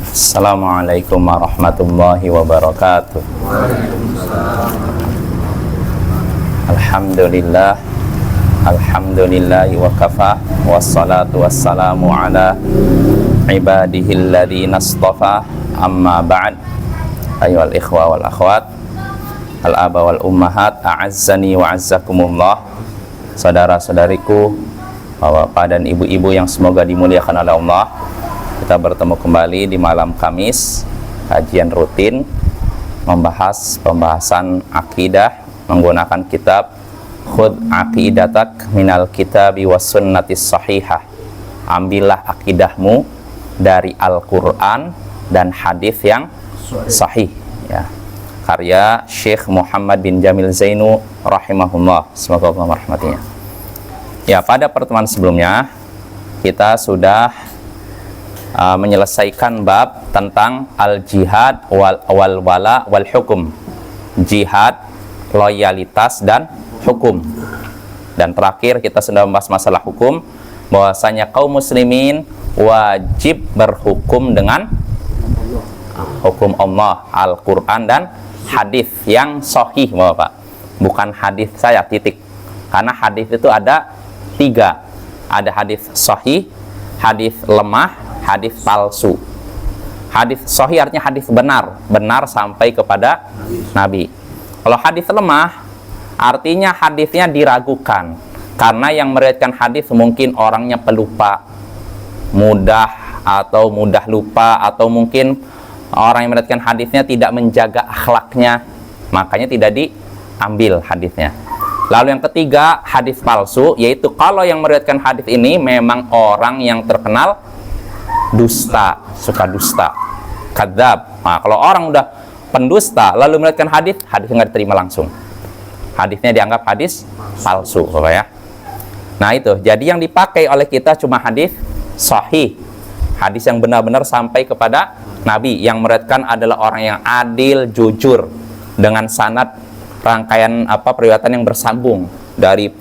Assalamualaikum warahmatullahi wabarakatuh. Alhamdulillah, alhamdulillahi wa kafa, wassalatu wassalamu ala ibadihil ladzina istafa, amma ba'd. Ayyuhal ikhwa wal akhwat, al aba wal ummahat, a'azzani wa azzakumullah. Saudara-saudariku, bapak dan ibu-ibu yang semoga dimuliakan oleh Allah, kita bertemu kembali di malam Kamis, kajian rutin membahas pembahasan akidah menggunakan kitab Khudh Aqidatak Minal Kitabi Was Sunnatis Sahihah. Ambillah akidahmu dari Al-Quran dan hadis yang sahih, ya. Karya Syekh Muhammad bin Jamil Zainu rahimahullah, semoga Allah merahmatinya. Ya, pada pertemuan sebelumnya kita sudah menyelesaikan bab tentang al-jihad wal wala wal hukum. Jihad, loyalitas dan hukum. Dan terakhir kita sudah membahas masalah hukum, bahwasanya kaum muslimin wajib berhukum dengan hukum Allah, Al-Quran dan hadis yang sahih, Bapak. Bukan hadis saya, titik. Karena hadis itu ada 3. Ada hadis sahih, hadis lemah, hadis palsu. Hadis sahih artinya hadis benar, benar sampai kepada Nabi. Kalau hadis lemah artinya hadisnya diragukan, karena yang meriwayatkan hadis mungkin orangnya pelupa, mudah lupa, atau mungkin orang yang meriwayatkan hadisnya tidak menjaga akhlaknya, makanya tidak diambil hadisnya. Lalu yang ketiga, hadis palsu, yaitu kalau yang meriwayatkan hadis ini memang orang yang terkenal dusta, suka dusta, kadzab. Nah, kalau orang udah pendusta lalu meriwayatkan hadis, hadisnya nggak diterima langsung. Hadisnya dianggap hadis palsu, Bapak ya. Nah itu, jadi yang dipakai oleh kita cuma hadis sahih, hadis yang benar-benar sampai kepada Nabi, yang meriwayatkan adalah orang yang adil, jujur, dengan sanad rangkaian periwayatan yang bersambung dari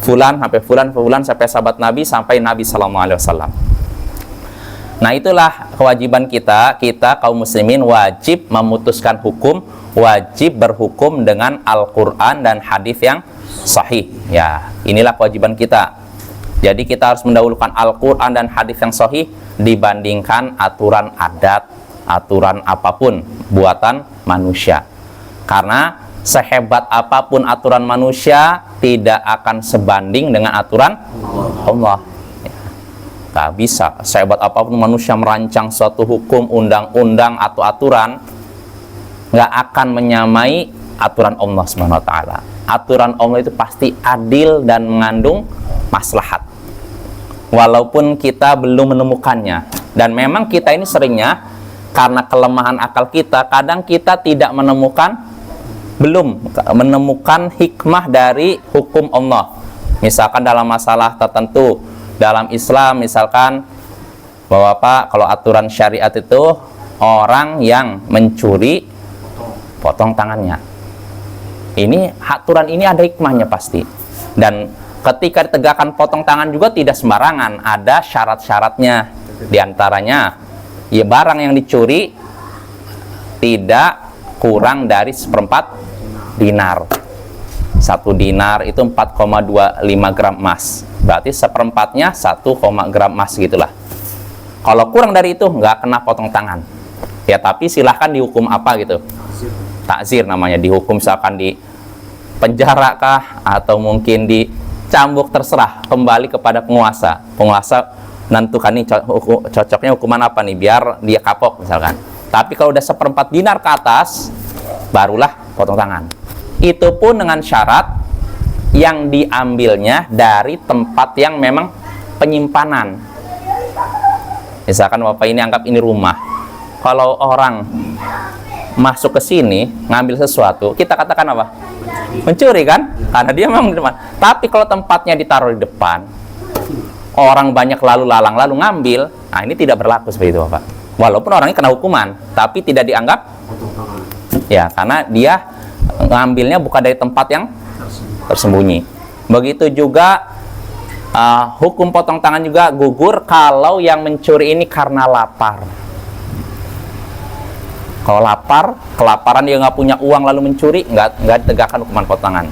fulan sampai fulan sampai sahabat Nabi sampai Nabi sallallahu alaihi wasallam. Nah itulah kewajiban kita kaum muslimin wajib memutuskan hukum, wajib berhukum dengan Al-Quran dan hadis yang sahih. Ya, inilah kewajiban kita. Jadi kita harus mendahulukan Al-Quran dan hadis yang sahih dibandingkan aturan adat, aturan apapun buatan manusia. Karena sehebat apapun aturan manusia tidak akan sebanding dengan aturan Allah. Gak bisa, sehebat apapun manusia merancang suatu hukum, undang-undang atau aturan, gak akan menyamai aturan Allah SWT. Aturan Allah itu pasti adil dan mengandung maslahat, walaupun kita belum menemukannya. Dan memang kita ini seringnya karena kelemahan akal kita, kadang kita tidak belum menemukan hikmah dari hukum Allah. Misalkan dalam masalah tertentu dalam Islam, misalkan bahwa kalau aturan syariat itu orang yang mencuri potong tangannya. Ini aturan ini ada hikmahnya pasti. Dan ketika ditegakkan potong tangan juga tidak sembarangan, ada syarat-syaratnya. Di antaranya ya barang yang dicuri tidak kurang dari 1/4 dinar. 1 dinar itu 4,25 gram emas. Berarti 1/4-nya 1, gram emas gitulah. Kalau kurang dari itu nggak kena potong tangan. Ya tapi silahkan dihukum apa gitu. Takzir namanya, dihukum misalkan di penjara kah, atau mungkin dicambuk, terserah, kembali kepada penguasa. Penguasa menentukan nih cocoknya hukuman apa nih biar dia kapok misalkan. Tapi kalau udah 1/4 dinar ke atas, barulah potong tangan. Itu pun dengan syarat yang diambilnya dari tempat yang memang penyimpanan. Misalkan Bapak ini anggap ini rumah. Kalau orang masuk ke sini ngambil sesuatu, kita katakan apa? Mencuri kan? Karena dia memang di depan. Tapi kalau tempatnya ditaruh di depan, orang banyak lalu lalang lalu ngambil, nah ini tidak berlaku seperti itu, Bapak. Walaupun orangnya kena hukuman, tapi tidak dianggap, ya, karena dia ngambilnya bukan dari tempat yang tersembunyi. Begitu juga hukum potong tangan juga gugur kalau yang mencuri ini karena lapar. Kalau lapar, kelaparan dia nggak punya uang lalu mencuri, nggak ditegakkan hukuman potongan.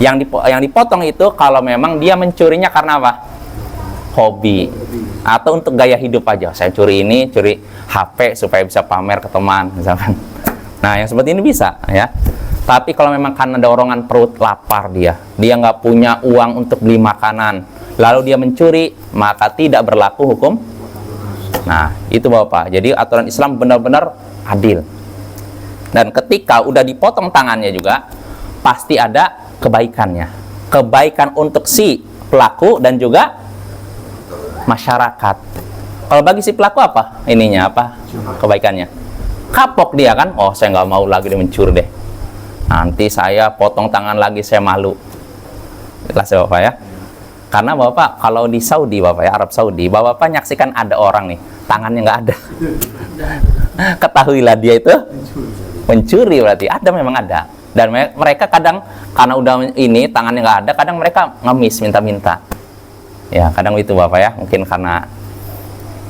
Yang dipotong itu kalau memang dia mencurinya karena apa? Hobi atau untuk gaya hidup aja. Saya curi HP supaya bisa pamer ke teman misalkan. Nah, yang seperti ini bisa ya. Tapi kalau memang karena dorongan perut lapar dia nggak punya uang untuk beli makanan, lalu dia mencuri, maka tidak berlaku hukum. Nah, itu Bapak. Jadi aturan Islam benar-benar adil. Dan ketika udah dipotong tangannya juga, pasti ada kebaikannya. Kebaikan untuk si pelaku dan juga masyarakat. Kalau bagi si pelaku apa? Ininya apa? Kebaikannya. Kapok dia kan? Oh, saya nggak mau lagi mencuri deh. Nanti saya potong tangan lagi, saya malu. Jelas ya Bapak ya? Karena Bapak kalau di Saudi Bapak ya, Arab Saudi, Bapak nyaksikan ada orang nih, tangannya nggak ada. Ketahuilah dia itu mencuri berarti. Ada, memang ada. Dan mereka kadang, karena udah ini, tangannya nggak ada, kadang mereka ngemis, minta-minta. Ya, kadang itu Bapak ya, mungkin karena.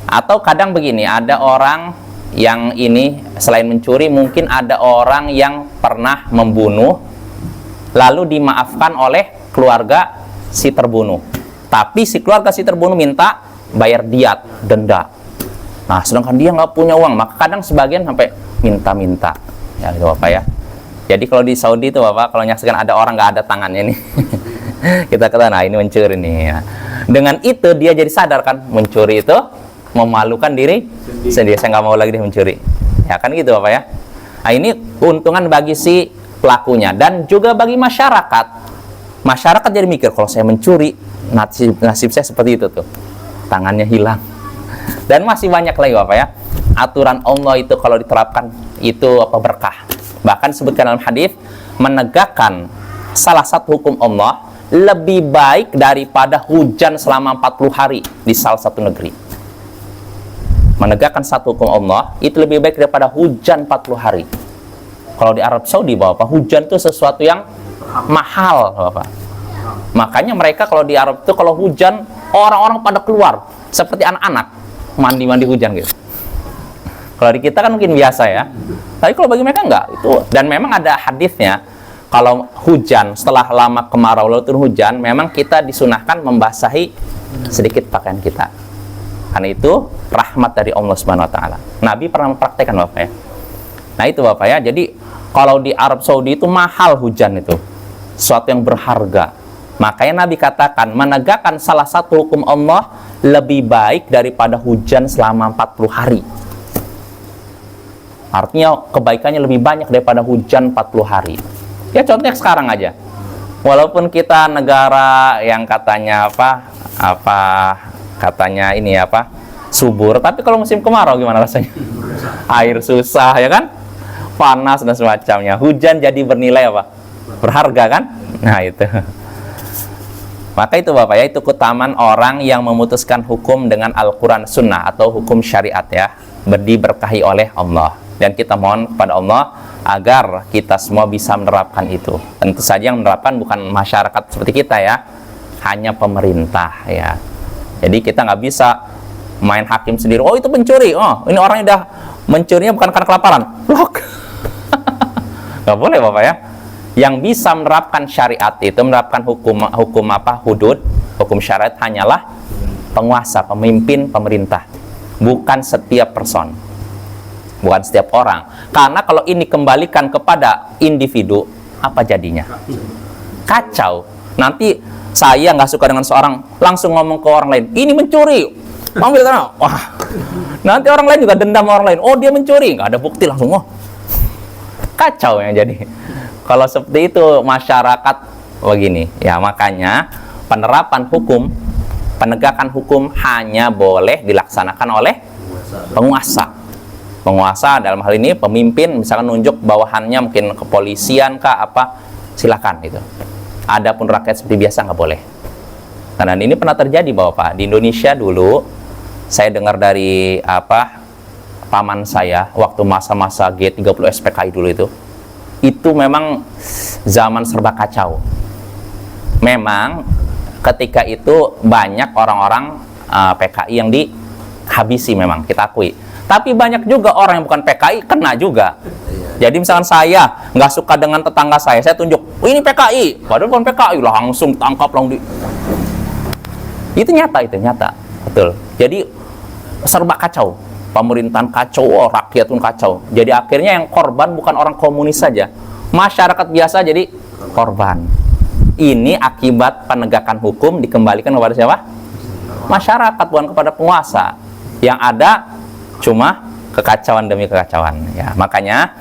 Atau kadang begini, ada orang yang ini selain mencuri, mungkin ada orang yang pernah membunuh lalu dimaafkan oleh keluarga si terbunuh, tapi si keluarga si terbunuh minta bayar diat, denda. Nah, sedangkan dia nggak punya uang, maka kadang sebagian sampai minta-minta ya gitu Bapak ya. Jadi kalau di Saudi itu Bapak, kalau nyaksikan ada orang nggak ada tangannya nih kita kata, nah ini mencuri nih ya. Dengan itu dia jadi sadar kan, mencuri itu memalukan diri sendiri. Saya nggak mau lagi dia mencuri ya kan gitu Bapak ya. Nah, ini keuntungan bagi si pelakunya dan juga bagi masyarakat. Masyarakat jadi mikir, kalau saya mencuri nasib saya seperti itu tuh, tangannya hilang. Dan masih banyak lagi Bapak ya. Aturan Allah itu kalau diterapkan itu berkah. Bahkan sebutkan dalam hadis, menegakkan salah satu hukum Allah lebih baik daripada hujan selama 40 hari di salah satu negeri. Menegakkan satu hukum Allah itu lebih baik daripada hujan 40 hari. Kalau di Arab Saudi Bapak, hujan itu sesuatu yang mahal Bapak. Makanya mereka kalau di Arab itu kalau hujan, orang-orang pada keluar seperti anak-anak mandi-mandi hujan gitu. Kalau di kita kan mungkin biasa ya, tapi kalau bagi mereka enggak itu. Dan memang ada hadisnya, kalau hujan setelah lama kemarau lalu turun hujan, memang kita disunahkan membasahi sedikit pakaian kita. Karena itu rahmat dari Allah Subhanahu wa taala. Nabi pernah mempraktekkan Bapak ya. Nah itu Bapak ya. Jadi kalau di Arab Saudi itu mahal hujan itu, sesuatu yang berharga. Makanya Nabi katakan, menegakkan salah satu hukum Allah lebih baik daripada hujan selama 40 hari. Artinya kebaikannya lebih banyak daripada hujan 40 hari. Ya contohnya sekarang aja. Walaupun kita negara yang katanya katanya ini subur, tapi kalau musim kemarau gimana rasanya? Air susah ya kan? Panas dan semacamnya. Hujan jadi bernilai berharga kan? Nah itu. Maka itu Bapak ya, itu keutamaan orang yang memutuskan hukum dengan Al-Quran Sunnah atau hukum syariat ya, diberkahi oleh Allah. Dan kita mohon kepada Allah agar kita semua bisa menerapkan itu. Tentu saja yang menerapkan bukan masyarakat seperti kita ya, hanya pemerintah ya. Jadi kita nggak bisa main hakim sendiri. Oh itu pencuri, oh ini orangnya udah mencurinya bukan karena kelaparan. Blok. Nggak boleh Bapak ya. Yang bisa menerapkan syariat itu, menerapkan hukum hudud, hukum syariat hanyalah penguasa, pemimpin, pemerintah. Bukan setiap person. Bukan setiap orang. Karena kalau ini kembalikan kepada individu, apa jadinya? Kacau. Nanti saya nggak suka dengan seorang, langsung ngomong ke orang lain, ini mencuri, ambil tanah. Wah, nanti orang lain juga dendam orang lain. Oh dia mencuri, nggak ada bukti, langsung kacau yang jadi. Kalau seperti itu masyarakat begini, ya makanya penerapan hukum, penegakan hukum hanya boleh dilaksanakan oleh penguasa. Penguasa dalam hal ini pemimpin, misalkan nunjuk bawahannya mungkin kepolisian kah silakan itu. Adapun rakyat seperti biasa nggak boleh. Karena ini pernah terjadi Bapak di Indonesia dulu. Saya dengar dari paman saya waktu masa-masa G30 SPKI dulu itu memang zaman serba kacau. Memang ketika itu banyak orang-orang PKI yang dihabisi, memang kita akui. Tapi banyak juga orang yang bukan PKI kena juga. Jadi misalkan saya nggak suka dengan tetangga saya tunjuk, oh, ini PKI, padahal bukan PKI, langsung tangkap langsung itu nyata, betul. Jadi serba kacau, pemerintahan kacau, rakyat pun kacau. Jadi akhirnya yang korban bukan orang komunis saja, masyarakat biasa jadi korban. Ini akibat penegakan hukum dikembalikan kepada siapa? Masyarakat, bukan kepada penguasa. Yang ada cuma kekacauan demi kekacauan. Ya, makanya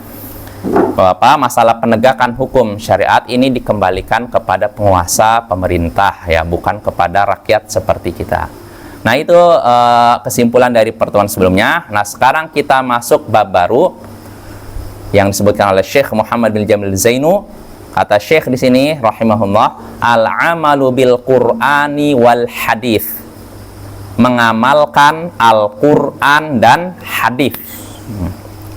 Bapak, masalah penegakan hukum syariat ini dikembalikan kepada penguasa pemerintah, ya, bukan kepada rakyat seperti kita. Nah, itu kesimpulan dari pertemuan sebelumnya. Nah, sekarang kita masuk bab baru yang disebutkan oleh Syekh Muhammad bin Jamil Zainu. Kata Syekh di sini rahimahullah, al-amalu bil Qur'ani wal hadis. Mengamalkan Al-Qur'an dan hadis.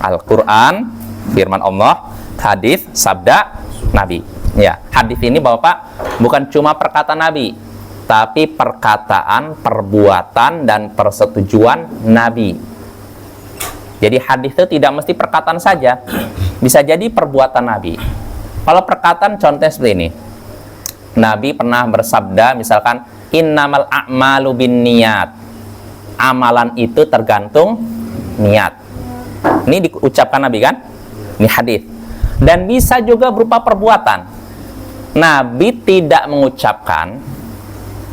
Al-Qur'an firman Allah, hadis sabda Nabi. Ya, hadis ini Bapak bukan cuma perkataan Nabi, tapi perkataan, perbuatan dan persetujuan Nabi. Jadi hadis itu tidak mesti perkataan saja, bisa jadi perbuatan Nabi. Kalau perkataan contohnya seperti ini. Nabi pernah bersabda misalkan innamal a'malu binniyat. Amalan itu tergantung niat. Ini diucapkan Nabi kan? Ini hadis. Dan bisa juga berupa perbuatan. Nabi tidak mengucapkan,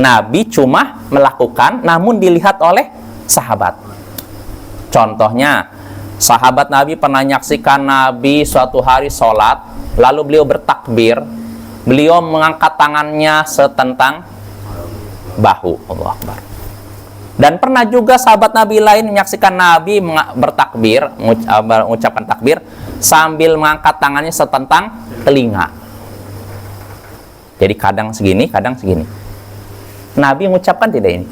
Nabi cuma melakukan, namun dilihat oleh sahabat. Contohnya, sahabat Nabi pernah menyaksikan Nabi suatu hari sholat, lalu beliau bertakbir, beliau mengangkat tangannya setentang bahu. Allah Akbar. Dan pernah juga sahabat Nabi lain menyaksikan Nabi bertakbir, mengucapkan takbir sambil mengangkat tangannya setentang telinga. Jadi kadang segini, kadang segini. Nabi mengucapkan tidak ini?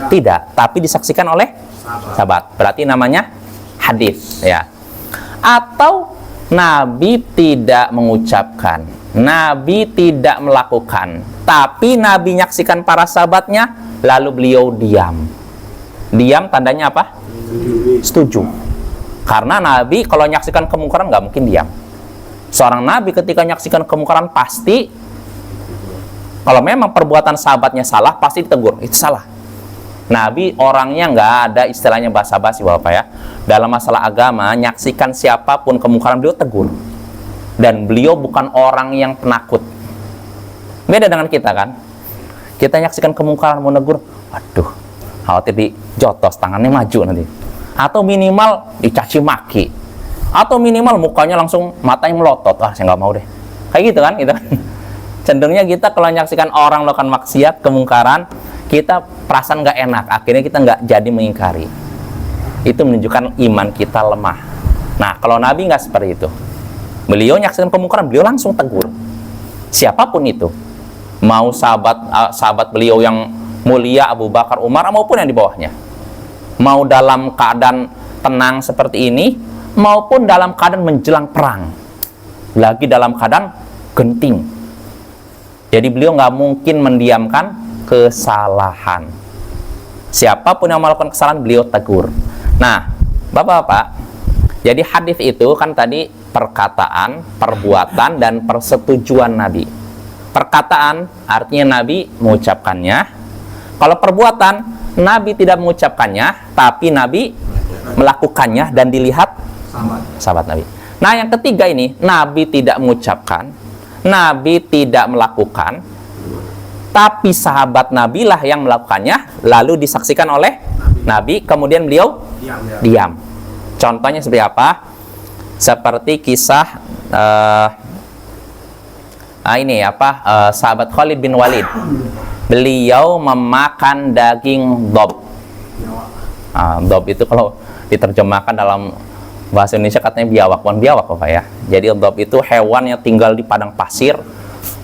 Tidak, tapi disaksikan oleh sahabat. Berarti namanya hadis, ya. Atau Nabi tidak mengucapkan, Nabi tidak melakukan, tapi Nabi menyaksikan para sahabatnya, lalu beliau diam. Diam tandanya apa? Setuju. Karena Nabi kalau menyaksikan kemungkaran nggak mungkin diam. Seorang Nabi ketika menyaksikan kemungkaran pasti, kalau memang perbuatan sahabatnya salah, pasti ditegur, itu salah. Nabi orangnya nggak ada istilahnya basa-basi Bapak ya. Dalam masalah agama, menyaksikan siapapun kemungkaran beliau tegur. Dan beliau bukan orang yang penakut. Beda dengan kita kan. Kita menyaksikan kemungkaran mau negur, waduh, khawatir dijotos, tangannya maju nanti. Atau minimal dicaci maki. Atau minimal mukanya langsung matanya melotot. Ah, saya nggak mau deh. Kayak gitu kan, gitu. Cenderungnya kita kalau menyaksikan orang melakukan maksiat, kemungkaran, kita perasaan nggak enak. Akhirnya kita nggak jadi mengingkari. Itu menunjukkan iman kita lemah. Nah, kalau Nabi nggak seperti itu. Beliau menyaksikan kemungkaran, beliau langsung tegur. Siapapun itu. Mau sahabat beliau yang mulia Abu Bakar, Umar, maupun yang di bawahnya. Mau dalam keadaan tenang seperti ini, maupun dalam keadaan menjelang perang. Lagi dalam keadaan genting. Jadi beliau nggak mungkin mendiamkan kesalahan. Siapapun yang melakukan kesalahan, beliau tegur. Nah, Bapak-bapak, jadi hadis itu kan tadi perkataan, perbuatan, dan persetujuan Nabi. Perkataan artinya Nabi mengucapkannya. Kalau perbuatan, Nabi tidak mengucapkannya, tapi Nabi melakukannya dan dilihat sahabat Nabi. Nah, yang ketiga ini, Nabi tidak mengucapkan, Nabi tidak melakukan, tapi sahabat Nabi lah yang melakukannya, lalu disaksikan oleh Nabi, kemudian beliau diam. Contohnya seperti apa? Seperti kisah sahabat Khalid bin Walid. Beliau memakan daging dob. Dob itu kalau diterjemahkan dalam bahasa Indonesia katanya biawak, bukan biawak Bapak ya. Jadi dob itu hewan yang tinggal di padang pasir.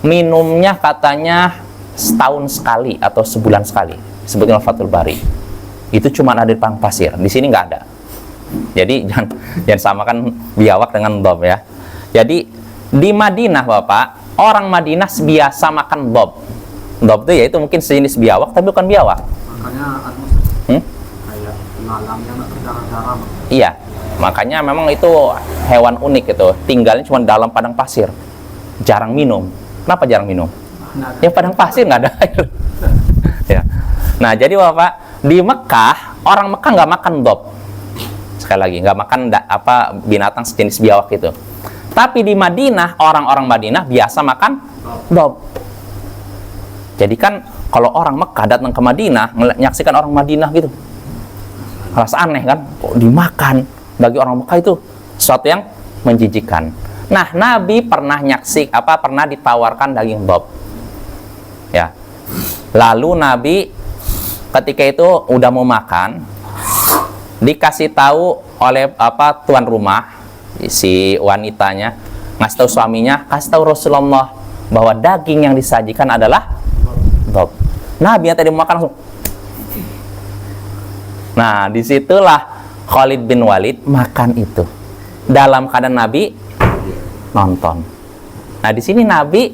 Minumnya katanya setahun sekali atau sebulan sekali. Sebutnya Fathul Bari. Itu cuma ada di padang pasir. Di sini nggak ada. Jadi jangan samakan biawak dengan dob ya. Jadi di Madinah Bapak, orang Madinah biasa makan dob. Dob itu yaitu mungkin sejenis biawak tapi bukan biawak. Makanya kayak Iya, makanya memang itu hewan unik itu. Tinggalnya cuma dalam padang pasir. Jarang minum. Kenapa jarang minum? Ya padang pasir nggak ada air. Ya. Nah, jadi Bapak, di Mekah orang Mekah nggak makan dob. Sekali lagi, nggak makan binatang sejenis biawak itu. Tapi di Madinah, orang-orang Madinah biasa makan dob. Jadi kan kalau orang Mekah datang ke Madinah, menyaksikan orang Madinah gitu, rasa aneh kan, kok dimakan. Bagi orang Mekah itu sesuatu yang menjijikkan. Nah, Nabi pernah pernah ditawarkan daging dob. Ya. Lalu Nabi ketika itu udah mau makan, dikasih tahu oleh tuan rumah, si wanitanya ngasih tahu suaminya, kasih tahu Rasulullah bahwa daging yang disajikan adalah dob. Nabi yang tadi mau makan langsung. Nah, disitulah Khalid bin Walid makan itu dalam keadaan Nabi nonton. Nah, di sini Nabi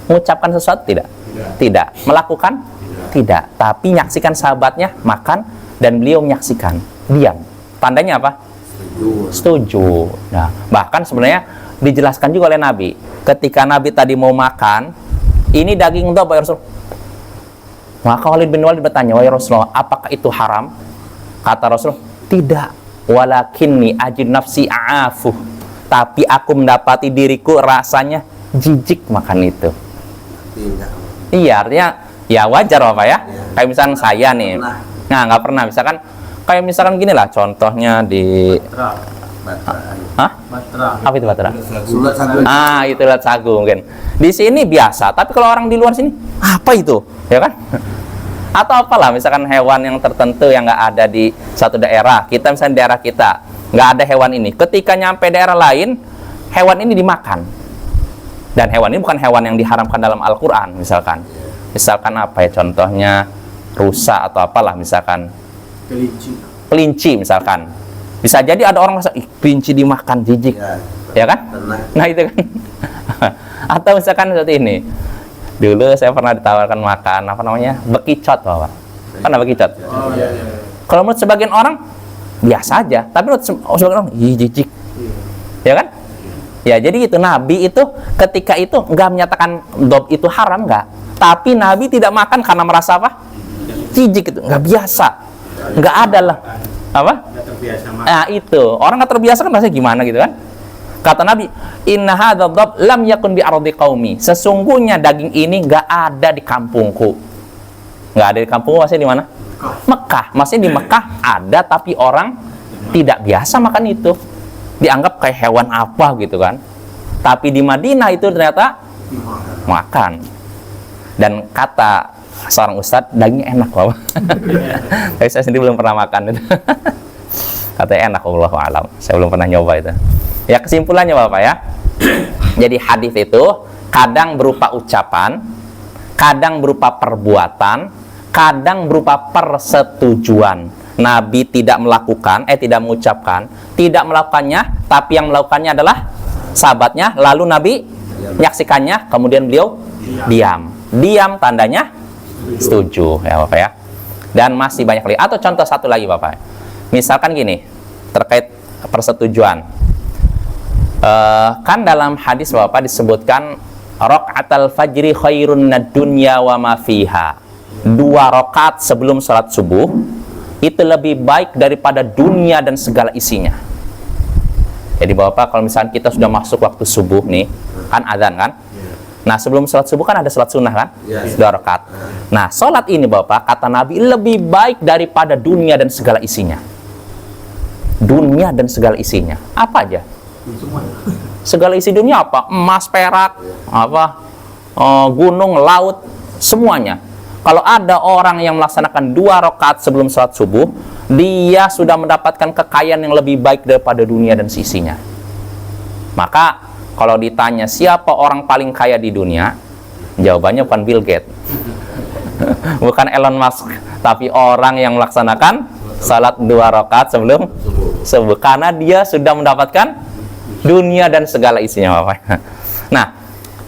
mengucapkan sesuatu tidak? Tidak. Melakukan? Tidak. Tapi menyaksikan sahabatnya makan dan beliau menyaksikan. Diam. Tandanya apa? Setuju. Nah, bahkan sebenarnya dijelaskan juga oleh Nabi. Ketika Nabi tadi mau makan, ini daging dob ya Rasul. Maka Khalid bin Walid bertanya, wahai Rasulullah, apakah itu haram? Kata Rasul, tidak. Walakinni ajid nafsi a'afuh. Tapi aku mendapati diriku rasanya jijik makan itu. Iya, artinya ya wajar Bapak ya. Kayak misalkan saya nih, nah nggak pernah, misalkan kayak misalkan gini lah, contohnya di apa itu batra? Itu ulat sagu mungkin. Di sini biasa, tapi kalau orang di luar sini, apa itu? Ya kan? Atau apalah, misalkan hewan yang tertentu yang nggak ada di satu daerah. Kita misalnya daerah kita nggak ada hewan ini. Ketika nyampe daerah lain, hewan ini dimakan. Dan hewan ini bukan hewan yang diharamkan dalam Al-Quran, misalkan. Misalkan apa ya, contohnya rusa atau apalah, misalkan kelinci misalkan. Bisa jadi ada orang merasa, kelinci dimakan, jijik, ya kan? Nah itu kan. Atau misalkan seperti ini. Dulu saya pernah ditawarkan makan apa namanya, bekicot Bapak. Kan ada bekicot. Kalau menurut sebagian orang biasa aja, tapi menurut sebagian orang jijik, ya kan? Ya, jadi itu Nabi itu ketika itu nggak menyatakan dob itu haram, nggak. Tapi Nabi tidak makan karena merasa apa? Jijik itu, nggak biasa, nggak ada lah. Apa? Nah itu orang nggak terbiasa kan rasanya gimana gitu kan? Kata Nabi, inna hadzal dob lam yakun bi ardi qaumi. Sesungguhnya daging ini nggak ada di kampungku. Nggak ada di kampungku, maksudnya di mana? Mekah. Maksudnya di Mekah ada, tapi orang tidak biasa makan itu. Dianggap kayak hewan apa gitu kan. Tapi di Madinah itu ternyata makan. Dan kata seorang ustadz, dagingnya enak Bapak. Tapi saya sendiri belum pernah makan itu. Katanya enak, Allahu a'lam. Saya belum pernah nyoba itu. Ya, kesimpulannya Bapak ya. Jadi hadis itu kadang berupa ucapan, kadang berupa perbuatan, kadang berupa persetujuan. Nabi tidak melakukan, tidak mengucapkan, tidak melakukannya, tapi yang melakukannya adalah sahabatnya. Lalu Nabi menyaksikannya, kemudian beliau diam. Diam tandanya setuju, ya Bapak ya. Dan masih banyak lagi. Atau contoh satu lagi Bapak. Misalkan gini, terkait persetujuan. Kan dalam hadis Bapak disebutkan raq'atal fajri khairun minad dunya wa ma fiha. 2 rakaat sebelum salat subuh itu lebih baik daripada dunia dan segala isinya. Jadi Bapak, kalau misalnya kita sudah masuk waktu subuh nih, kan azan kan? Nah, sebelum salat subuh kan ada salat sunnah kan? 2 rakaat. Nah, salat ini Bapak, kata Nabi, lebih baik daripada dunia dan segala isinya. Dunia dan segala isinya. Apa aja? Segala isi dunia apa? Emas, perak, apa? Gunung, laut, semuanya. Kalau ada orang yang melaksanakan 2 rakaat sebelum salat subuh, dia sudah mendapatkan kekayaan yang lebih baik daripada dunia dan sisinya. Maka kalau ditanya siapa orang paling kaya di dunia, jawabannya bukan Bill Gates, bukan Elon Musk, tapi orang yang melaksanakan salat 2 rakaat sebelum subuh, karena dia sudah mendapatkan dunia dan segala isinya Bapak. Nah,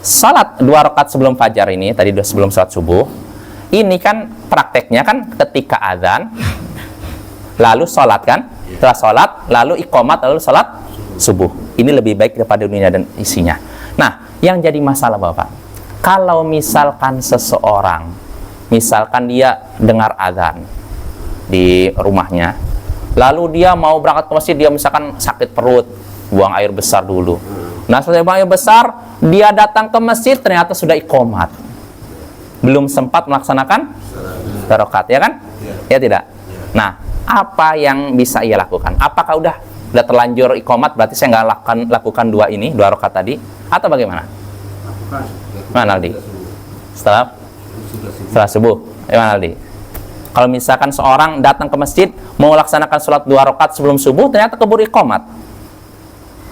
salat 2 rakaat sebelum fajar ini, tadi sebelum salat subuh, ini kan prakteknya kan ketika azan, lalu sholat kan, setelah sholat lalu iqomat, lalu sholat subuh. Ini lebih baik daripada dunia dan isinya. Nah, yang jadi masalah Bapak, kalau misalkan seseorang, misalkan dia dengar azan di rumahnya, lalu dia mau berangkat ke masjid, dia misalkan sakit perut, buang air besar dulu. Nah, setelah buang air besar, dia datang ke masjid, ternyata sudah iqomat, belum sempat melaksanakan rakaat, ya kan? Ya tidak? Nah, apa yang bisa ia lakukan? Apakah udah terlanjur iqomat, berarti saya nggak lakukan dua rakaat tadi, atau bagaimana? Mana Aldi? Setelah subuh, gimana Aldi? Kalau misalkan seorang datang ke masjid mau melaksanakan sholat 2 rakaat sebelum subuh, ternyata keburu iqomat,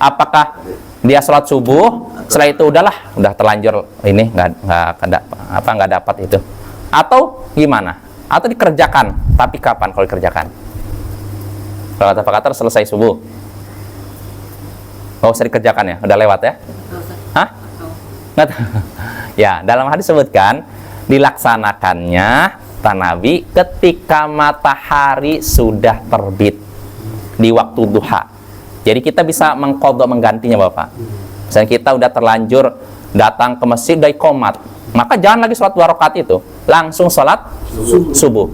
apakah dia sholat subuh, setelah itu udah terlanjur ini nggak dapat itu, atau gimana? Atau dikerjakan, tapi kapan kalau dikerjakan? Kalau kata Pak Katar selesai subuh, nggak usah dikerjakan ya, udah lewat ya? Hah? Ya, dalam hadis sebutkan dilaksanakannya Nabi ketika matahari sudah terbit di waktu duha. Jadi kita bisa mengqadha, menggantinya Bapak. Misalnya kita udah terlanjur datang ke masjid dari qomat, maka jangan lagi sholat 2 rakaat itu, langsung sholat subuh.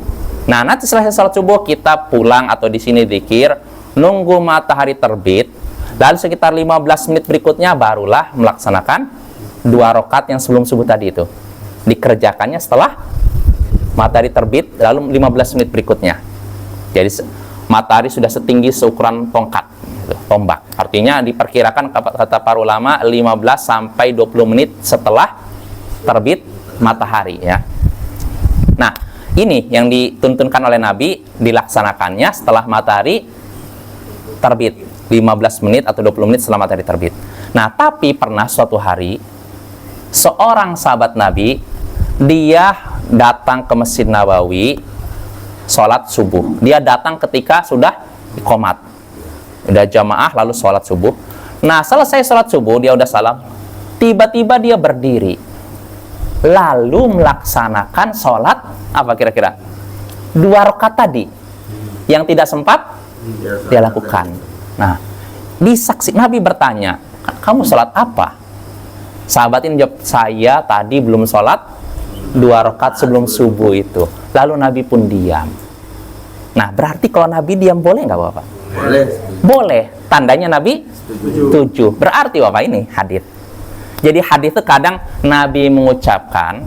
Nah, nanti selesai sholat subuh kita pulang atau di sini zikir, nunggu matahari terbit, lalu sekitar 15 menit berikutnya barulah melaksanakan 2 rakaat yang sebelum subuh tadi itu. Dikerjakannya setelah matahari terbit, lalu 15 menit berikutnya. Jadi matahari sudah setinggi seukuran tongkat, tombak. Artinya diperkirakan kata para ulama 15 sampai 20 menit setelah terbit matahari ya. Nah, ini yang dituntunkan oleh Nabi, dilaksanakannya setelah matahari terbit, 15 menit atau 20 menit setelah matahari terbit. Nah, tapi pernah suatu hari seorang sahabat Nabi, dia datang ke Masjid Nabawi sholat subuh. Dia datang ketika sudah iqomat, udah jamaah lalu sholat subuh. Nah, selesai sholat subuh, dia udah salam, tiba-tiba dia berdiri lalu melaksanakan sholat apa kira-kira? 2 rakaat tadi yang tidak sempat dia lakukan. Nah, disaksi, Nabi bertanya, kamu sholat apa? Sahabat ini jawab, saya tadi belum sholat 2 rakaat sebelum subuh itu. Lalu Nabi pun diam. Nah, berarti kalau Nabi diam boleh nggak Bapak? Boleh. Boleh. Tandanya Nabi setuju. Berarti Bapak ini hadis. Jadi hadis itu kadang Nabi mengucapkan,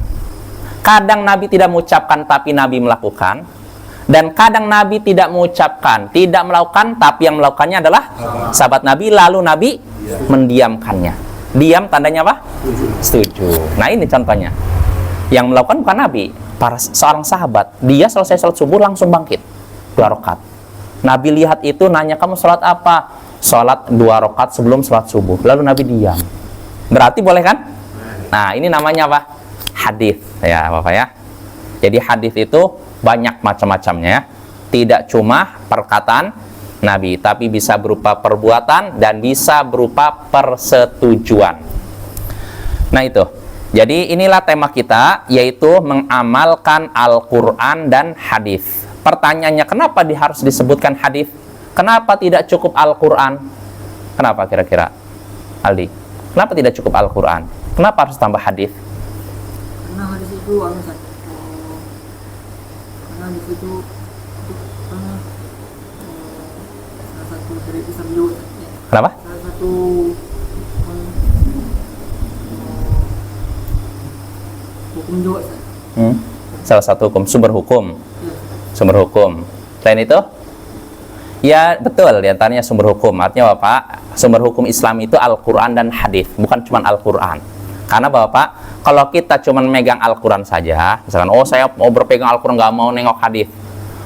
kadang Nabi tidak mengucapkan tapi Nabi melakukan, dan kadang Nabi tidak mengucapkan, tidak melakukan, tapi yang melakukannya adalah sahabat Nabi, lalu Nabi mendiamkannya. Diam tandanya apa? Setuju. Nah, ini contohnya. Yang melakukan bukan Nabi, seorang sahabat. Dia selesai sholat subuh langsung bangkit 2 rakaat. Nabi lihat itu, nanya, kamu sholat apa? Sholat 2 rakaat sebelum sholat subuh. Lalu Nabi diam. Berarti boleh kan? Nah, ini namanya apa? Hadis ya Bapak ya. Jadi hadis itu banyak macam-macamnya ya. Tidak cuma perkataan Nabi, tapi bisa berupa perbuatan dan bisa berupa persetujuan. Nah, itu. Jadi inilah tema kita, yaitu mengamalkan Al-Quran dan hadis. Pertanyaannya, kenapa harus disebutkan hadis? Kenapa tidak cukup Al-Quran? Kenapa kira-kira, Aldi? Kenapa tidak cukup Al-Quran? Kenapa harus tambah hadis? Karena hadis itu karena hadis itu salah satu dari Islam juga. Kenapa? Salah satu hukum juga. Salah satu hukum, sumber hukum. Sumber hukum. Selain itu? Ya, betul, diantaranya sumber hukum. Artinya Bapak, sumber hukum Islam itu Al-Quran dan hadis, bukan cuma Al-Quran. Karena Bapak, kalau kita cuma megang Al-Quran saja, misalkan, oh saya mau berpegang Al-Quran, nggak mau nengok hadis.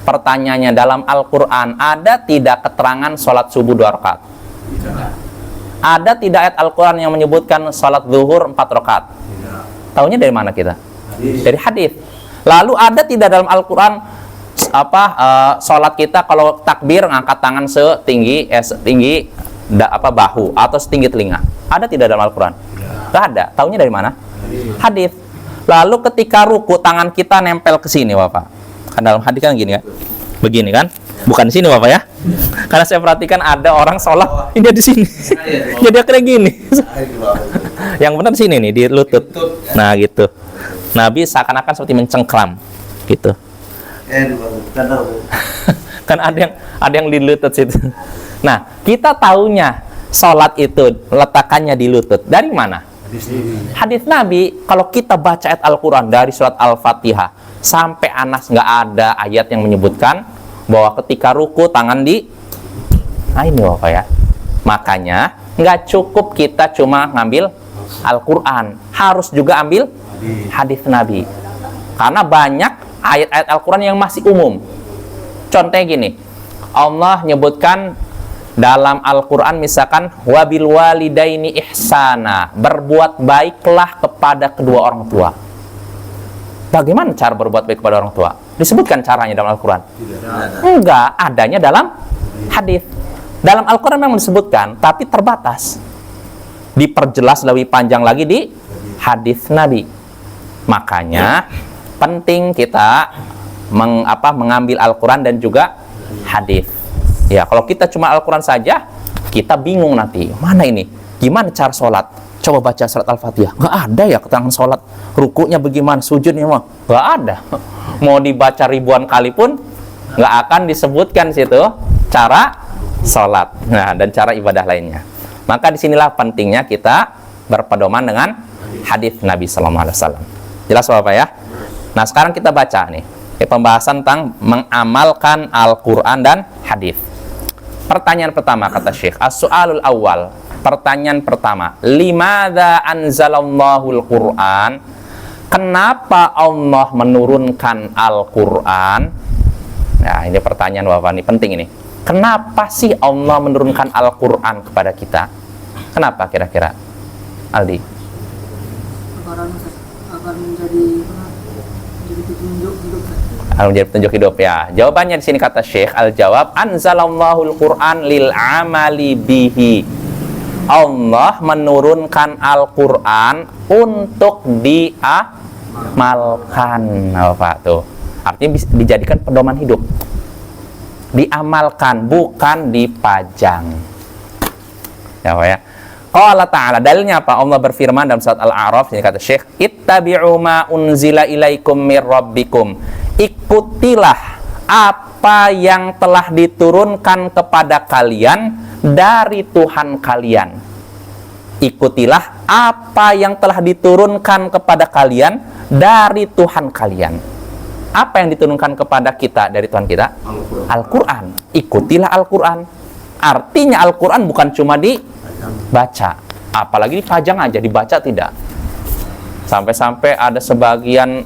Pertanyaannya, dalam Al-Quran ada tidak keterangan sholat subuh 2 rakaat? Ada tidak ayat Al-Quran yang menyebutkan sholat zuhur 4 rakaat? Taunya dari mana kita? Dari hadis. Lalu ada tidak dalam Al-Quran sholat kita kalau takbir ngangkat tangan setinggi bahu atau setinggi telinga? Ada tidak dalam Al-Quran? Tidak ada. Taunya dari mana? Hadis. Lalu ketika ruku tangan kita nempel ke sini Bapak. Kan dalam hadis kan gini ya. Begini kan? Bukan di sini Bapak ya. Karena saya perhatikan ada orang sholat, ini di sini. Jadi akhirnya gini. Yang benar sini nih, di lutut. Nah gitu. Nabi seakan-akan seperti mencengkram gitu. Kan ada yang di lutut situ. Nah, kita taunya sholat itu letakannya di lutut. Dari mana? Hadis Nabi. Kalau kita baca ayat Al-Quran dari surat Al-Fatihah sampai Anas, nggak ada ayat yang menyebutkan bahwa ketika ruku tangan di. Nah ini Bapak ya. Makanya nggak cukup kita cuma ngambil Al-Quran, harus juga ambil hadis Nabi. Karena banyak ayat-ayat Al-Quran yang masih umum. Contohnya gini, Allah nyebutkan dalam Al-Quran misalkan wabil walidaini ihsana, berbuat baiklah kepada kedua orang tua. Bagaimana cara berbuat baik kepada orang tua? Disebutkan caranya dalam Al-Quran? Enggak, adanya dalam hadis. Dalam Al-Quran memang disebutkan, tapi terbatas. Diperjelas lebih panjang lagi di hadis Nabi. Makanya penting kita mengambil Al-Quran dan juga hadis. Ya, kalau kita cuma Al-Quran saja, kita bingung nanti. Mana ini? Gimana cara sholat? Coba baca surat Al-Fatihah. Nggak ada ya keterangan sholat. Rukuknya bagaimana? Sujudnya mah? Nggak ada. Mau dibaca ribuan kali pun nggak akan disebutkan situ cara sholat. Nah, dan cara ibadah lainnya. Maka disinilah pentingnya kita berpedoman dengan hadis Nabi Sallallahu Alaihi Wasallam. Jelas Bapak ya? Nah, sekarang kita baca nih pembahasan tentang mengamalkan Al-Quran dan hadis. Pertanyaan pertama kata Syekh, as-su'alul awal. Pertanyaan pertama, limadza anzalallahul Qur'an? Kenapa Allah menurunkan Al-Quran? Nah, ini pertanyaan Bapak, ini penting ini. Kenapa sih Allah menurunkan Al-Quran kepada kita? Kenapa kira-kira? Aldi? Agar menjadi petunjuk hidup. Menjadi petunjuk hidup ya. Jawabannya di sini kata Syekh, al-jawab anzalallahul Qur'an lil amali bihi. Allah menurunkan Al-Quran untuk diamalkan. Apa tuh? Artinya bisa dijadikan pedoman hidup. Diamalkan, bukan dipajang. Ya Pak ya. Qala ta'ala, dalilnya apa? Allah berfirman dalam surat Al-A'raf, ini kata Syekh, ittabi'u ma unzila ilaikum mir rabbikum. Ikutilah apa yang telah diturunkan kepada kalian dari Tuhan kalian. Ikutilah apa yang telah diturunkan kepada kalian dari Tuhan kalian. Apa yang diturunkan kepada kita dari Tuhan kita? Al-Quran. Ikutilah Al-Quran. Artinya Al-Quran bukan cuma dibaca, apalagi dipajang aja, dibaca tidak. Sampai-sampai ada sebagian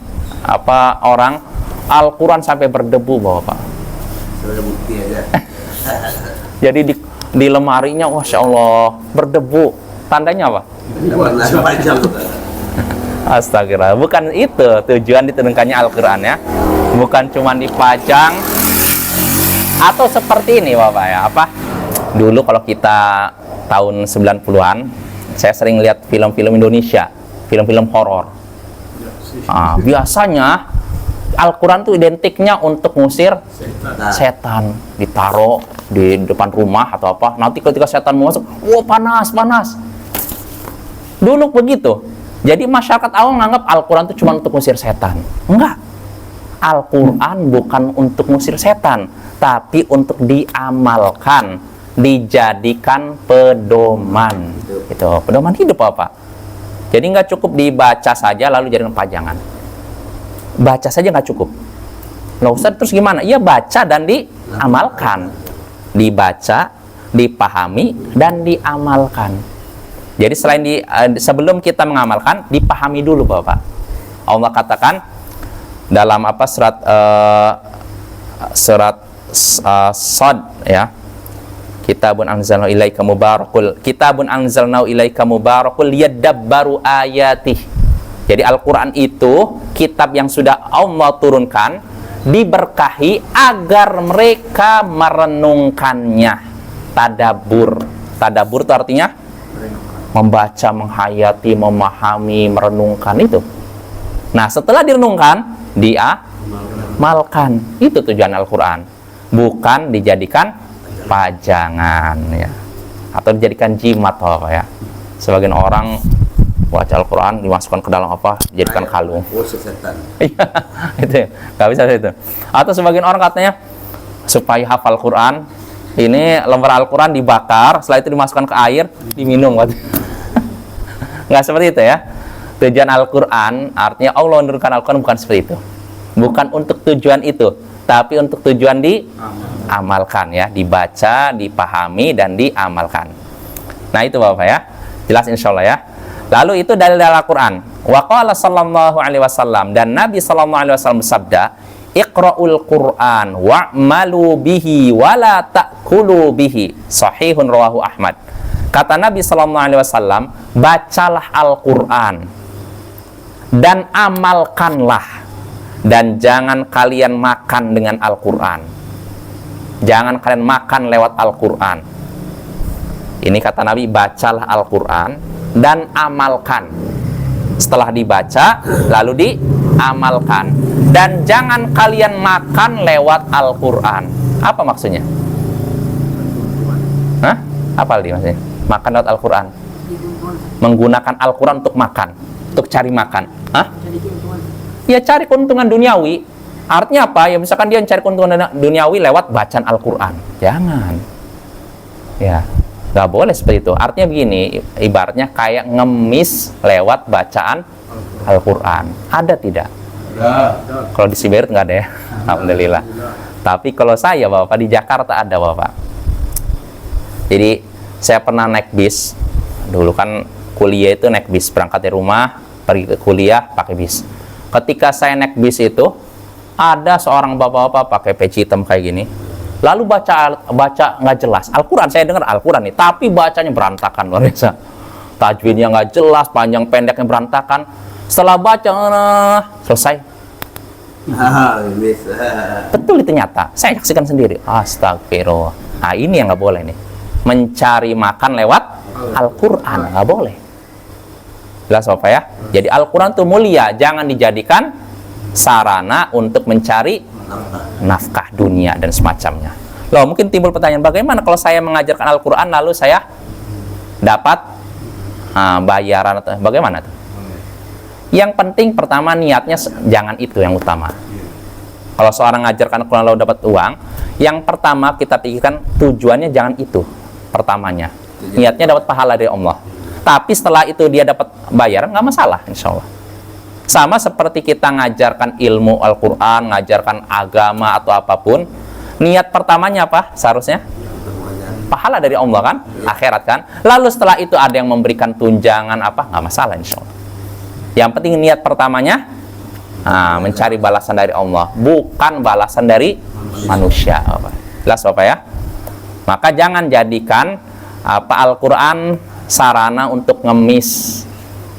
orang Al-Quran sampai berdebu Bapak. Jadi di lemarinya, Masya Allah, berdebu. Tandanya apa? Astagfirullah. Bukan itu tujuan diturunkannya Al-Quran ya. Bukan cuma dipajang. Atau seperti ini Bapak ya. Dulu kalau kita tahun 90-an, saya sering lihat film-film Indonesia, film-film horor. Biasanya Al-Quran itu identiknya untuk ngusir setan. Ditaruh di depan rumah atau apa. Nanti ketika setan mau masuk, panas. Dulu begitu. Jadi masyarakat awam menganggap Al-Quran itu cuma untuk ngusir setan. Enggak. Al-Quran bukan untuk ngusir setan, tapi untuk diamalkan, dijadikan pedoman. Itu pedoman hidup Bapak. Jadi nggak cukup dibaca saja lalu jadikan pajangan. Baca saja nggak cukup. Nggak usah terus gimana? Iya, baca dan diamalkan. Dibaca, dipahami, dan diamalkan. Jadi selain sebelum kita mengamalkan, dipahami dulu Bapak. Allah katakan dalam surat Shad ya. Kitabun anzalnahu ilaika mubarakul liyadabbaru ayatih. Jadi Al-Quran itu kitab yang sudah Allah turunkan, diberkahi agar mereka merenungkannya. Tadabbur itu artinya membaca, menghayati, memahami, merenungkan itu. Nah, setelah direnungkan, diamalkan. Itu tujuan Al-Quran. bukan dijadikan pajangan ya, atau dijadikan jimat apa ya. Sebagian orang baca Al-Quran dimasukkan ke dalam apa, dijadikan kalung. Iya, itu nggak bisa itu. Atau sebagian orang katanya supaya hafal Quran, ini lembar Al-Quran dibakar, setelah itu dimasukkan ke air, diminum. Nggak seperti itu ya. Tujuan Al-Quran, artinya Allah menurunkan Al-Quran bukan seperti itu. Bukan untuk tujuan itu, tapi untuk tujuan diamalkan ya, dibaca, dipahami, dan diamalkan. Nah itu Bapak ya, jelas insya Allah ya. Lalu itu dalil Al-Quran. Wa qala sallallahu alaihi wasallam, dan Nabi sallallahu alaihi wasallam bersabda, Iqra'ul Qur'an wa'malu bihi wa la ta'kulu bihi. Sahihun rawahu Ahmad. Kata Nabi sallallahu alaihi wasallam, bacalah Al-Quran dan amalkanlah, dan jangan kalian makan dengan Al-Quran. Jangan kalian makan lewat Al-Quran. Ini kata Nabi, bacalah Al-Quran dan amalkan. Setelah dibaca, lalu diamalkan. Dan jangan kalian makan lewat Al-Quran. Apa maksudnya? Hah? Apa maksudnya? Makan lewat Al-Quran. Menggunakan Al-Quran untuk makan, untuk cari makan. Hah? Ya cari keuntungan duniawi. Artinya apa? Ya misalkan dia cari keuntungan duniawi lewat bacaan Al-Quran. Jangan. Ya, nggak boleh seperti itu. Artinya begini, ibaratnya kayak ngemis lewat bacaan Al-Quran. Ada tidak? Ada. Kalau di Siberut nggak ada ya? Alhamdulillah. Tapi kalau saya Bapak, di Jakarta ada Bapak. Jadi saya pernah naik bis. Dulu kan kuliah itu naik bis, berangkat dari rumah, pergi ke kuliah pakai bis. Ketika saya naik bis itu, ada seorang bapak-bapak pakai peci hitam kayak gini, lalu baca nggak jelas Al-Quran. Saya dengar Al-Quran nih, tapi bacanya berantakan luar biasa. Tajwidnya nggak jelas, panjang pendeknya berantakan. Setelah baca selesai, betul itu nyata. Saya saksikan sendiri. Astagfirullah. Nah ini yang nggak boleh nih, mencari makan lewat Al-Quran, nggak boleh. Jelas Bapak ya. Jadi Al-Quran itu mulia, jangan dijadikan sarana untuk mencari nafkah dunia dan semacamnya. Loh, mungkin timbul pertanyaan, bagaimana kalau saya mengajarkan Al-Quran lalu saya dapat bayaran atau bagaimana tuh? Yang penting pertama niatnya jangan itu yang utama. Kalau seorang mengajarkan Al-Quran lalu dapat uang, yang pertama kita pikirkan tujuannya jangan itu pertamanya. Niatnya dapat pahala dari Allah. Tapi setelah itu dia dapat bayaran, nggak masalah insya Allah. Sama seperti kita ngajarkan ilmu Al-Quran, ngajarkan agama atau apapun, niat pertamanya apa seharusnya? Pahala dari Allah kan, akhirat kan. Lalu setelah itu ada yang memberikan tunjangan apa, nggak masalah insya Allah. Yang penting niat pertamanya mencari balasan dari Allah, bukan balasan dari manusia. Jelas Bapak ya. Maka jangan jadikan Al-Quran sarana untuk ngemis,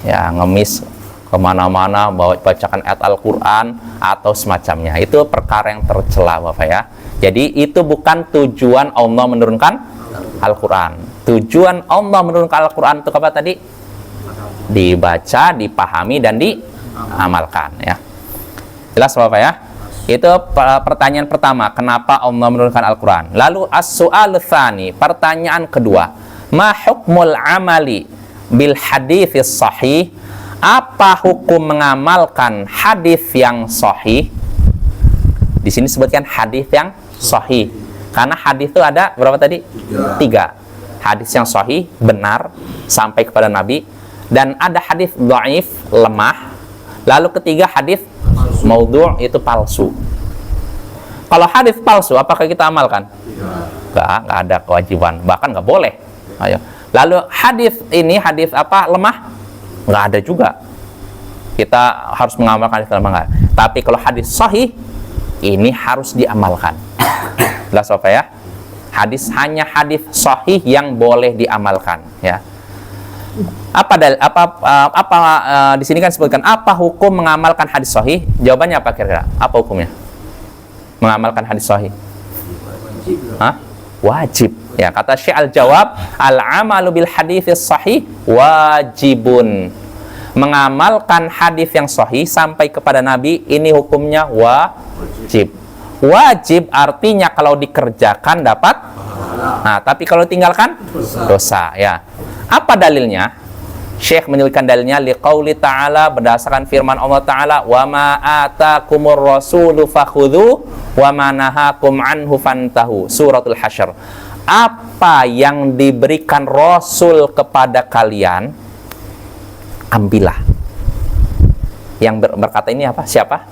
ya ngemis kemana-mana, bacakan ayat Al-Quran atau semacamnya. Itu perkara yang tercela Bapak ya. Jadi itu bukan tujuan Allah menurunkan Al-Quran. Tujuan Allah menurunkan Al-Quran itu apa tadi? Dibaca, dipahami, dan diamalkan ya. Jelas Bapak ya. Itu pertanyaan pertama, kenapa Allah menurunkan Al-Quran. Lalu as-su'al tsani, pertanyaan kedua, ma hukmul amali bil hadits sahih? Apa hukum mengamalkan hadis yang sahih? Di sini sebutkan hadis yang sahih, karena hadis itu ada berapa tadi? Tiga. Hadis yang sahih, benar, sampai kepada Nabi, dan ada hadis dhaif, lemah. Lalu ketiga hadis maudhu', itu palsu. Kalau hadis palsu, apakah kita amalkan? Nggak ada kewajiban, bahkan nggak boleh. Ayo. Lalu hadis ini hadis apa? Lemah? Nggak ada juga. Kita harus mengamalkan hadis lemah. Tapi kalau hadis sahih, ini harus diamalkan. Jelas apa ya? Hanya hadis sahih yang boleh diamalkan. Ya. Di sini kan sebutkan apa hukum mengamalkan hadis sahih? Jawabannya apa kira-kira? Apa hukumnya? Mengamalkan hadis sahih? Hah? Wajib. Ya, kata Syekh al-Jawab, al-amalu bil hadits sahih wajibun. Mengamalkan hadis yang sahih sampai kepada Nabi, ini hukumnya wajib. Wajib artinya kalau dikerjakan dapat. Nah, tapi kalau tinggalkan dosa ya. Apa dalilnya? Syekh menyebutkan dalilnya liqauli ta'ala, berdasarkan firman Allah Ta'ala, wa ma atakumur rasulu fakhudhu wa ma nahakum anhu fantahu. Suratul Hasyr. Apa yang diberikan Rasul kepada kalian, ambillah. Yang berkata ini apa? Siapa?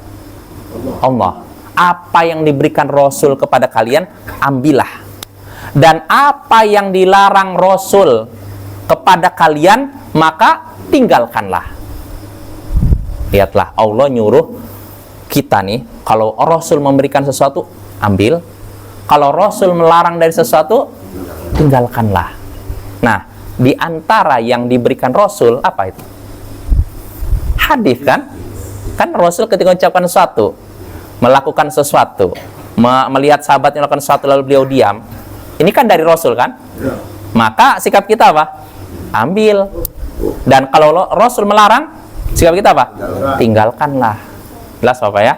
Allah. Apa yang diberikan Rasul kepada kalian, ambillah. Dan apa yang dilarang Rasul kepada kalian, maka tinggalkanlah. Lihatlah, Allah nyuruh kita nih, kalau Rasul memberikan sesuatu, ambil. Kalau Rasul melarang dari sesuatu, tinggalkanlah. Nah, di antara yang diberikan Rasul, apa itu? Hadis kan? Kan Rasul ketika mengucapkan sesuatu, melakukan sesuatu, melihat sahabatnya melakukan sesuatu lalu beliau diam, ini kan dari Rasul kan? Maka sikap kita apa? Ambil. Dan kalau Rasul melarang, sikap kita apa? Tinggalkanlah. Jelas Bapak ya?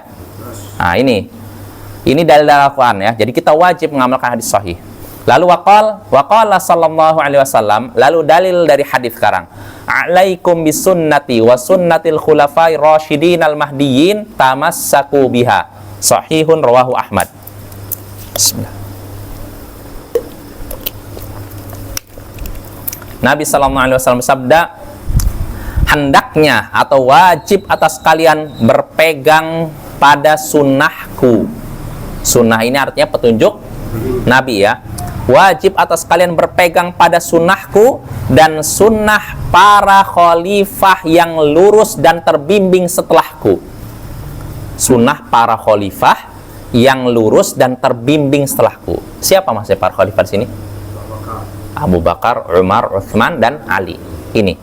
Nah, ini dalil Al-Quran ya. Jadi kita wajib mengamalkan hadis sahih. Lalu waqala sallallahu alaihi wasallam, lalu dalil dari hadis sekarang. Alaikum bisunnati wa sunnatil khulafai rasyidin al-mahdiyyin tamassaku biha. Sahihun rawahu Ahmad. Bismillah. Nabi sallallahu alaihi wasallam bersabda, hendaknya atau wajib atas kalian berpegang pada sunnahku. Sunnah ini artinya petunjuk Nabi ya. Wajib atas kalian berpegang pada sunnahku dan sunnah para khalifah yang lurus dan terbimbing setelahku. Sunnah para khalifah yang lurus dan terbimbing setelahku. Siapa maksudnya para khalifah di sini? Abu Bakar, Umar, Utsman, dan Ali. Ini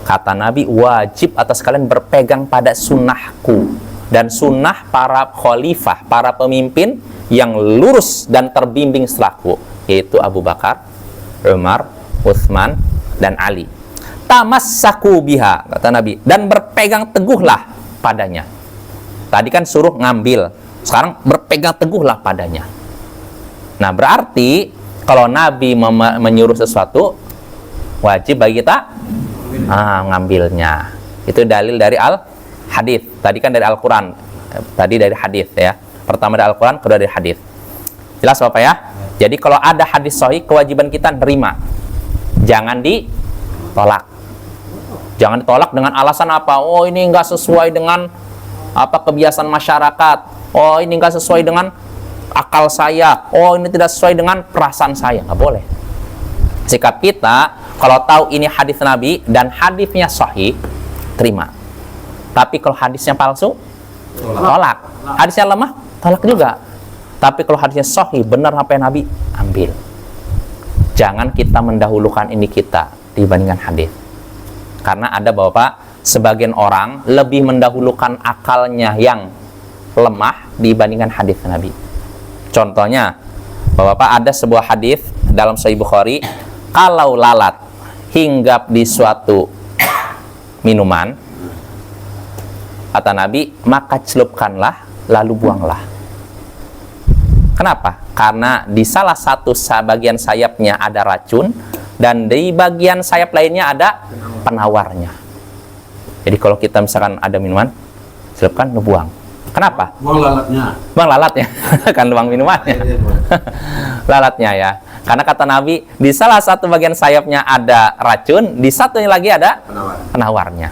kata Nabi, wajib atas kalian berpegang pada sunnahku dan sunnah para khalifah, para pemimpin yang lurus dan terbimbing setelahku, yaitu Abu Bakar, Umar, Utsman, dan Ali. Tamassaku biha, kata Nabi, dan berpegang teguhlah padanya. Tadi kan suruh ngambil, sekarang berpegang teguhlah padanya. Nah, berarti kalau Nabi menyuruh sesuatu, wajib bagi kita ngambilnya. Itu dalil dari al-hadis. Tadi kan dari Al-Quran. Tadi dari hadis ya. Pertama dari Al-Quran, kedua dari hadis. Jelas Bapak ya? Jadi kalau ada hadis sahih, kewajiban kita nerima. Jangan ditolak. Jangan ditolak dengan alasan apa? Oh, ini nggak sesuai dengan kebiasaan masyarakat. Oh, ini nggak sesuai dengan akal saya. Oh, ini tidak sesuai dengan perasaan saya. Nggak boleh. Sikap kita, kalau tahu ini hadis Nabi dan hadisnya sahih, terima. Tapi kalau hadisnya palsu, tolak. Hadisnya lemah, tolak juga. Tapi kalau hadisnya sahih, benar apa yang Nabi, ambil. Jangan kita mendahulukan ini kita dibandingkan hadis. Karena ada Bapak, sebagian orang lebih mendahulukan akalnya yang lemah dibandingkan hadis Nabi. Contohnya, Bapak, ada sebuah hadis dalam Sahih Bukhari, kalau lalat hinggap di suatu minuman, kata Nabi, maka celupkanlah lalu buanglah. Kenapa? Karena di salah satu bagian sayapnya ada racun dan di bagian sayap lainnya ada penawarnya. Jadi kalau kita misalkan ada minuman, celupkan, buang. Kenapa? Buang lalatnya. Buang lalatnya, kan buang minumannya. Lalatnya ya. Karena kata Nabi, di salah satu bagian sayapnya ada racun, di satunya lagi ada penawarnya.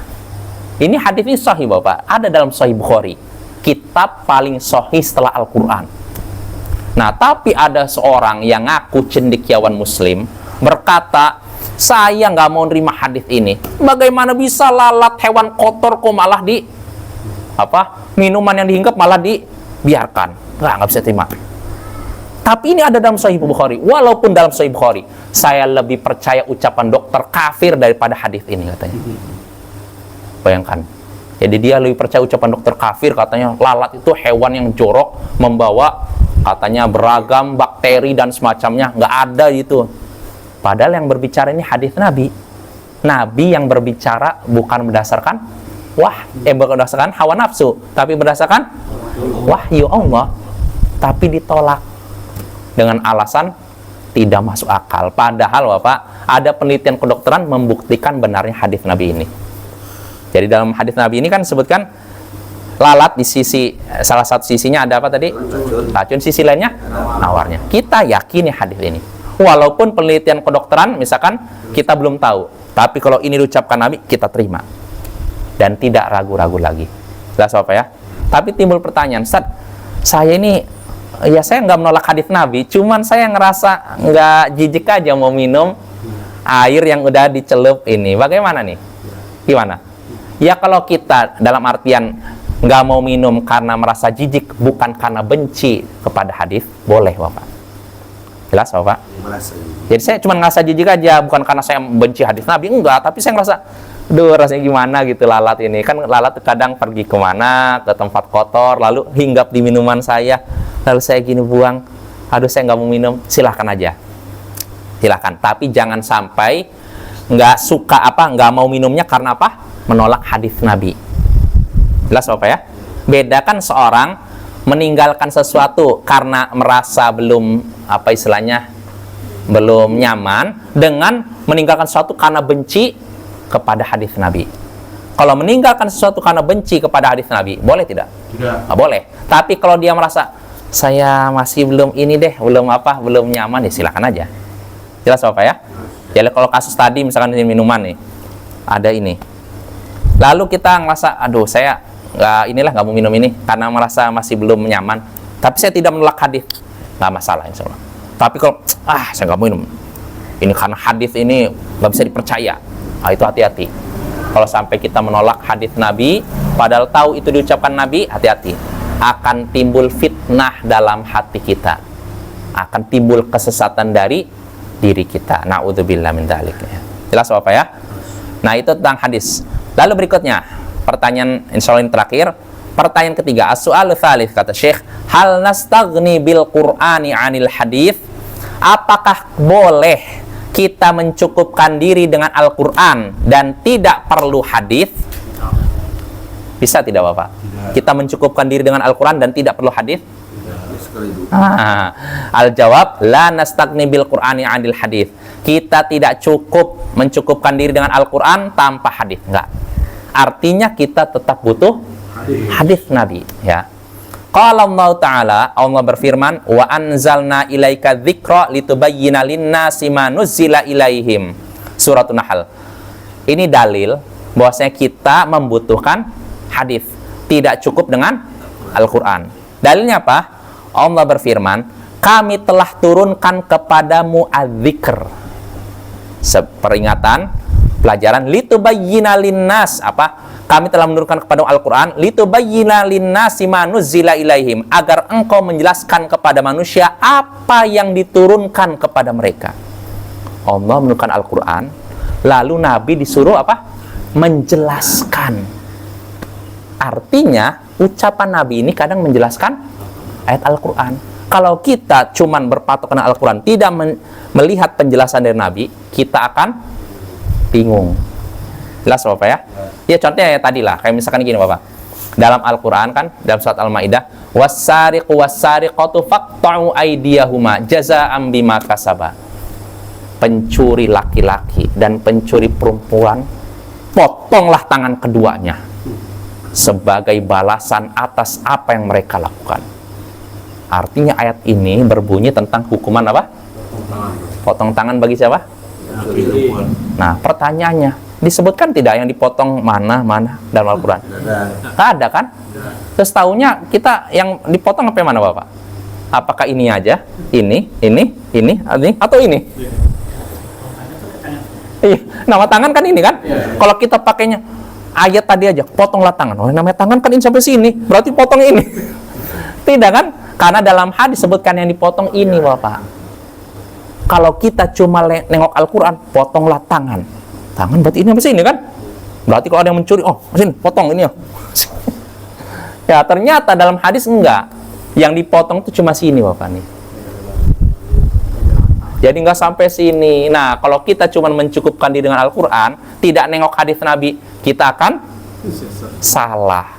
Ini hadis ini sahih Bapak, ada dalam Sahih Bukhari, kitab paling sahih setelah Al-Quran. Nah, tapi ada seorang yang ngaku cendekiawan Muslim berkata, saya nggak mau nerima hadis ini. Bagaimana bisa lalat hewan kotor kok malah minuman yang dihinggap malah dibiarkan? Nggak bisa terima. Tapi ini ada dalam Sahih Bukhari. Walaupun dalam Sahih Bukhari, saya lebih percaya ucapan dokter kafir daripada hadis ini, katanya. Bayangkan. Jadi dia lebih percaya ucapan dokter kafir, katanya lalat itu hewan yang jorok, membawa katanya beragam bakteri dan semacamnya. Nggak ada itu. Padahal yang berbicara ini hadis Nabi. Nabi yang berbicara bukan berdasarkan bukan berdasarkan hawa nafsu, tapi berdasarkan wahyu Allah. tapi ditolak dengan alasan tidak masuk akal. Padahal Bapak, ada penelitian kedokteran membuktikan benarnya hadis Nabi ini. Jadi dalam hadis Nabi ini kan disebutkan lalat di sisi, salah satu sisinya ada apa tadi? Racun, sisi lainnya nawarnya. Kita yakini hadis ini. Walaupun penelitian kedokteran misalkan kita belum tahu, tapi kalau ini diucapkan Nabi, kita terima. Dan tidak ragu-ragu lagi. Jelas Bapak ya? Tapi timbul pertanyaan, Ustaz, saya ini, ya saya nggak menolak hadis Nabi, cuman saya ngerasa nggak jijik aja mau minum air yang udah dicelup ini. Bagaimana nih? Gimana? Ya kalau kita dalam artian nggak mau minum karena merasa jijik, bukan karena benci kepada hadis, boleh Bapak. Jelas Bapak? Jadi saya cuma ngerasa jijik aja, bukan karena saya benci hadis Nabi, enggak, tapi saya ngerasa, duh rasanya gimana gitu lalat ini. Kan lalat kadang pergi kemana, ke tempat kotor, lalu hinggap di minuman saya, lalu saya gini buang, aduh saya nggak mau minum, silahkan aja. Silahkan, tapi jangan sampai nggak suka nggak mau minumnya karena apa? Menolak hadis Nabi. Jelas Bapak ya? Bedakan seorang meninggalkan sesuatu karena merasa belum belum nyaman dengan meninggalkan sesuatu karena benci kepada hadis Nabi. Kalau meninggalkan sesuatu karena benci kepada hadis Nabi, boleh tidak? Tidak. Boleh. Tapi kalau dia merasa saya masih belum ini deh, belum nyaman, ya silakan aja. Jelas Bapak ya? Jadi kalau kasus tadi misalkan ini minuman nih, ada ini. Lalu kita ngerasa, aduh saya nggak mau minum ini karena merasa masih belum nyaman. Tapi saya tidak menolak hadis, nggak masalah insya Allah. Tapi kalau saya nggak mau minum, ini karena hadis ini nggak bisa dipercaya, itu hati-hati. Kalau sampai kita menolak hadis Nabi, padahal tahu itu diucapkan Nabi, hati-hati. Akan timbul fitnah dalam hati kita, akan timbul kesesatan dari diri kita. Na'udzubillah min dzalik. Jelas Bapak ya? Nah itu tentang hadis. Lalu berikutnya, pertanyaan insya Allah yang terakhir, pertanyaan ketiga, as-su'alu tsalits, kata Syekh, hal nastaghni bil Qur'ani 'anil hadis? Apakah boleh kita mencukupkan diri dengan Al-Qur'an dan tidak perlu hadis? Bisa tidak Bapak? Tidak. Kita mencukupkan diri dengan Al-Qur'an dan tidak perlu hadis? Al-jawab, la nastaghni bil Qur'ani 'anil hadis. Kita tidak cukup mencukupkan diri dengan Al-Qur'an tanpa hadis, enggak. Artinya kita tetap butuh hadis Nabi, ya. Qala Allah Ta'ala, Allah berfirman, wa anzalna ilaika dzikra litubayyina lin-nasi ma nuzzila ilaihim. Surat An-Nahl. Ini dalil bahwasanya kita membutuhkan hadis, tidak cukup dengan Al-Qur'an. Dalilnya apa? Allah berfirman, kami telah turunkan kepadamu adzikr, peringatan, pelajaran, litubayyina linnas, kami telah menurunkan kepada Al-Quran, litubayyina linnasi ma nuzzila ilaihim, agar engkau menjelaskan kepada manusia apa yang diturunkan kepada mereka. Allah menurunkan Al-Quran, lalu Nabi disuruh menjelaskan. Artinya ucapan Nabi ini kadang menjelaskan ayat Al-Quran. Kalau kita cuman berpatok dengan Al-Quran, tidak melihat penjelasan dari Nabi, kita akan bingung. Jelas Bapak ya? Ya contohnya ya tadi lah, kayak misalkan gini Bapak. Dalam Al-Quran kan, dalam surat Al-Ma'idah, was-sariqu was-sariqatu faqta'u aydiyahuma jazaa'an bima kasaba. Pencuri laki-laki dan pencuri perempuan, potonglah tangan keduanya sebagai balasan atas apa yang mereka lakukan. Artinya ayat ini berbunyi tentang hukuman apa? Potong tangan bagi siapa? Nah, pertanyaannya, disebutkan tidak yang dipotong mana dalam Al-Quran? Nggak ada kan? Terus tahunya kita yang dipotong apa yang mana Bapak? Apakah ini aja? Ini, atau ini? Iya, nama tangan kan ini kan? Kalau kita pakainya ayat tadi aja, potonglah tangan. Oh, namanya tangan kan ini sampai sini, berarti potong ini. Tidak kan? Karena dalam hadis disebutkan yang dipotong ini Bapak. Kalau kita cuma nengok Al-Quran, potonglah tangan. Tangan berarti ini sampai sini kan? Berarti kalau ada yang mencuri, oh sini potong ini ya. Ya ternyata dalam hadis enggak. Yang dipotong itu cuma sini Bapak nih. Jadi enggak sampai sini. Nah kalau kita cuma mencukupkan diri dengan Al-Quran, tidak nengok hadis Nabi, kita akan salah.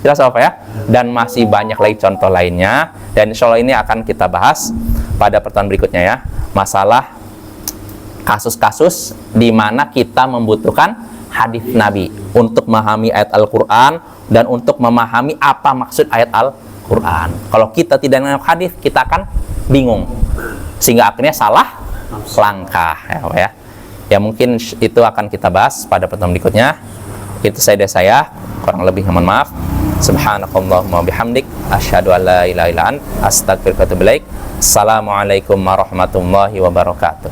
Jelas apa ya? Dan masih banyak lagi contoh lainnya. Dan insya Allah ini akan kita bahas pada pertemuan berikutnya ya. Masalah kasus-kasus di mana kita membutuhkan hadis Nabi untuk memahami ayat Al-Quran dan untuk memahami apa maksud ayat Al-Quran. Kalau kita tidak mengenal hadis, kita akan bingung sehingga akhirnya salah langkah ya, Pak ya. Ya mungkin itu akan kita bahas pada pertemuan berikutnya. Itu saja dari saya, kurang lebih mohon maaf. Subhanakallahumma bihamdik asyhadu an la ilaha illa anta astaghfiruka wa atubu ilaik. Assalamualaikum warahmatullahi wabarakatuh.